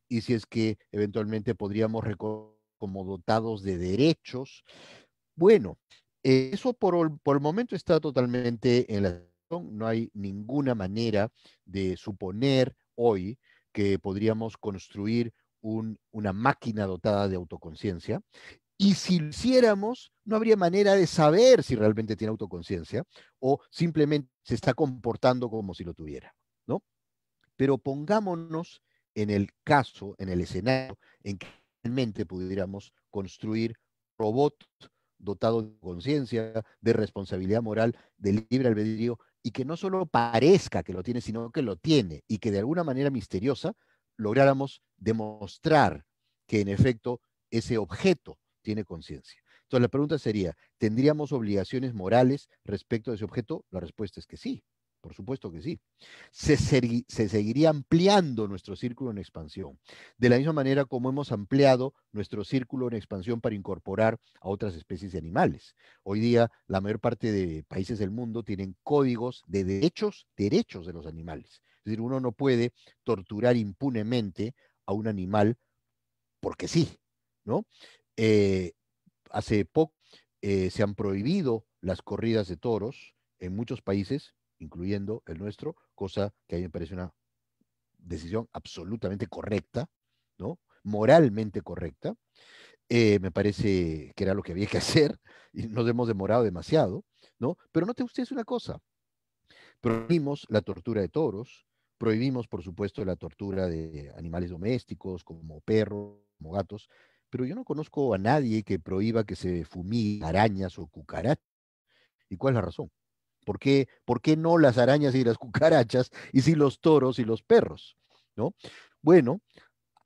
y si es que eventualmente podríamos reconocer como dotados de derechos? Bueno, eso por el momento está totalmente en la... No hay ninguna manera de suponer hoy que podríamos construir una máquina dotada de autoconciencia. Y si lo hiciéramos, no habría manera de saber si realmente tiene autoconciencia o simplemente se está comportando como si lo tuviera, ¿no? Pero pongámonos en el caso, en el escenario, en que realmente pudiéramos construir robots dotados de conciencia, de responsabilidad moral, de libre albedrío, y que no solo parezca que lo tiene, sino que lo tiene, y que de alguna manera misteriosa lográramos demostrar que en efecto ese objeto tiene conciencia. Entonces la pregunta sería, ¿tendríamos obligaciones morales respecto a ese objeto? La respuesta es que sí, por supuesto que sí. Se seguiría ampliando nuestro círculo en expansión, de la misma manera como hemos ampliado nuestro círculo en expansión para incorporar a otras especies de animales. Hoy día, la mayor parte de países del mundo tienen códigos de derechos de los animales. Es decir, uno no puede torturar impunemente a un animal porque sí, ¿no? Eh, Hace poco se han prohibido las corridas de toros en muchos países, incluyendo el nuestro, cosa que a mí me parece una decisión absolutamente correcta, ¿no? Moralmente correcta. Me parece que era lo que había que hacer y nos hemos demorado demasiado, ¿no? Pero note ustedes una cosa, prohibimos la tortura de toros, prohibimos, por supuesto, la tortura de animales domésticos como perros, como gatos, pero yo no conozco a nadie que prohíba que se fumiguen arañas o cucarachas. ¿Y cuál es la razón? Por qué no las arañas y las cucarachas y sí los toros y los perros? ¿No? Bueno,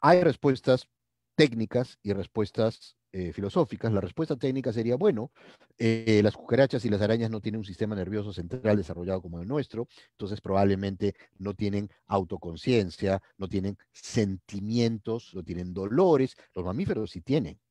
hay respuestas técnicas y respuestas filosóficas. La respuesta técnica sería, bueno, las cucarachas y las arañas no tienen un sistema nervioso central desarrollado como el nuestro, entonces probablemente no tienen autoconciencia, no tienen sentimientos, no tienen dolores. Los mamíferos sí tienen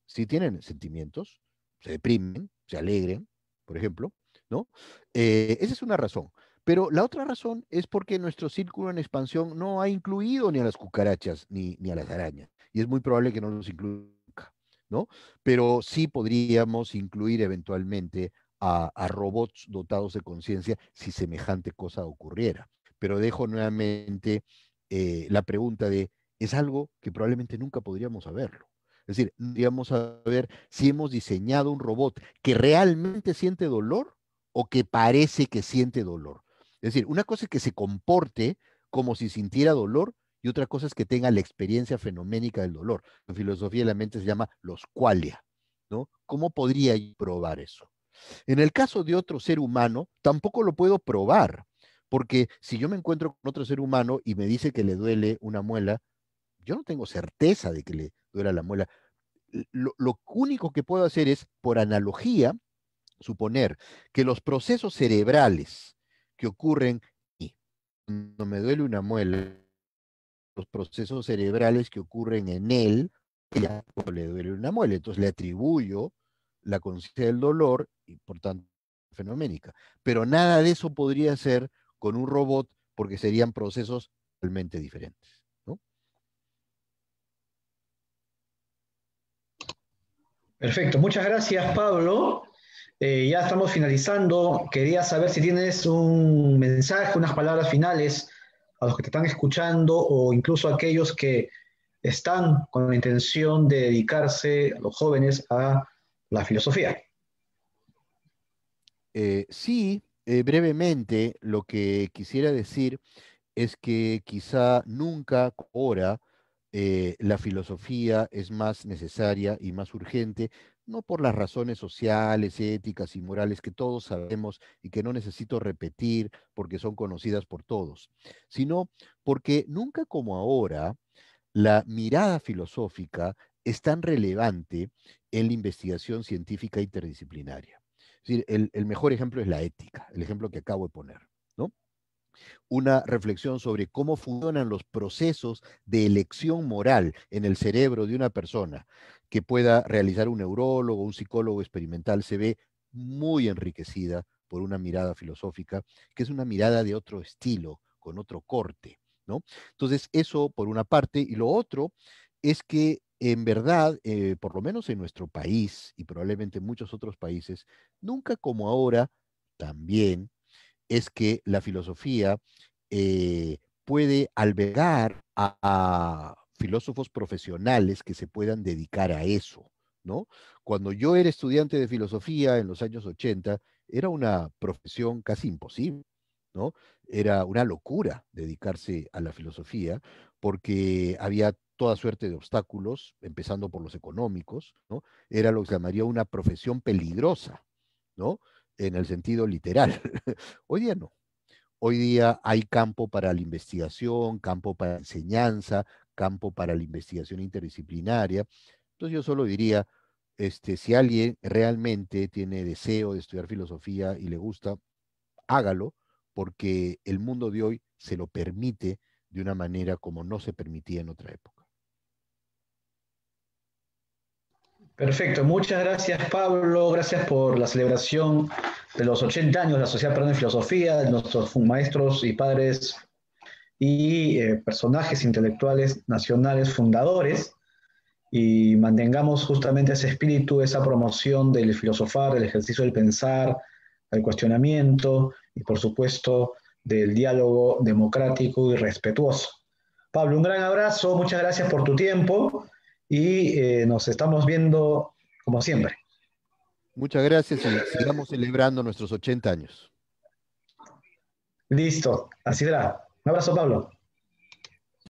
sentimientos, se deprimen, se alegren, por ejemplo, ¿no? Esa es una razón. Pero la otra razón es porque nuestro círculo en expansión no ha incluido ni a las cucarachas ni a las arañas. Y es muy probable que no los incluya nunca, ¿no? Pero sí podríamos incluir eventualmente a robots dotados de conciencia si semejante cosa ocurriera. Pero dejo nuevamente la pregunta de, ¿es algo que probablemente nunca podríamos saberlo? Es decir, podríamos saber si hemos diseñado un robot que realmente siente dolor o que parece que siente dolor. Es decir, una cosa es que se comporte como si sintiera dolor y otra cosa es que tenga la experiencia fenoménica del dolor. En filosofía de la mente se llama los qualia, ¿no? ¿Cómo podría yo probar eso? En el caso de otro ser humano, tampoco lo puedo probar, porque si yo me encuentro con otro ser humano y me dice que le duele una muela, yo no tengo certeza de que le duela la muela. Lo único que puedo hacer es, por analogía, suponer que los procesos cerebrales que ocurren y cuando me duele una muela, los procesos cerebrales que ocurren en él, ella cuando le duele una muela. Entonces le atribuyo la conciencia del dolor y por tanto fenoménica. Pero nada de eso podría ser con un robot porque serían procesos totalmente diferentes, ¿no? Perfecto, muchas gracias, Pablo. Ya estamos finalizando. Quería saber si tienes un mensaje, unas palabras finales a los que te están escuchando o incluso a aquellos que están con la intención de dedicarse, a los jóvenes, a la filosofía. Sí, brevemente, lo que quisiera decir es que quizá nunca ahora la filosofía es más necesaria y más urgente, no por las razones sociales, éticas y morales que todos sabemos y que no necesito repetir porque son conocidas por todos, sino porque nunca como ahora la mirada filosófica es tan relevante en la investigación científica interdisciplinaria. Es decir, el mejor ejemplo es la ética, el ejemplo que acabo de poner, ¿no? Una reflexión sobre cómo funcionan los procesos de elección moral en el cerebro de una persona que pueda realizar un neurólogo, un psicólogo experimental, se ve muy enriquecida por una mirada filosófica, que es una mirada de otro estilo, con otro corte, ¿no? Entonces, eso por una parte, y lo otro es que en verdad, por lo menos en nuestro país y probablemente en muchos otros países, nunca como ahora, también es que la filosofía puede albergar a filósofos profesionales que se puedan dedicar a eso, ¿no? Cuando yo era estudiante de filosofía en los años 80, era una profesión casi imposible, ¿no? Era una locura dedicarse a la filosofía porque había toda suerte de obstáculos, empezando por los económicos, ¿no? Era lo que se llamaría una profesión peligrosa, ¿no? En el sentido literal. Hoy día no. Hoy día hay campo para la investigación, campo para la enseñanza, campo para la investigación interdisciplinaria. Entonces yo solo diría, si alguien realmente tiene deseo de estudiar filosofía y le gusta, hágalo, porque el mundo de hoy se lo permite de una manera como no se permitía en otra época. Perfecto, muchas gracias, Pablo. Gracias por la celebración de los 80 años de la Sociedad Peruana de Filosofía, de nuestros maestros y padres y personajes intelectuales nacionales fundadores, y mantengamos justamente ese espíritu, esa promoción del filosofar, del ejercicio del pensar, del cuestionamiento y por supuesto del diálogo democrático y respetuoso. Pablo, un gran abrazo, muchas gracias por tu tiempo y nos estamos viendo como siempre. Muchas gracias y sigamos celebrando nuestros 80 años. Listo, así será. Un abrazo, Pablo.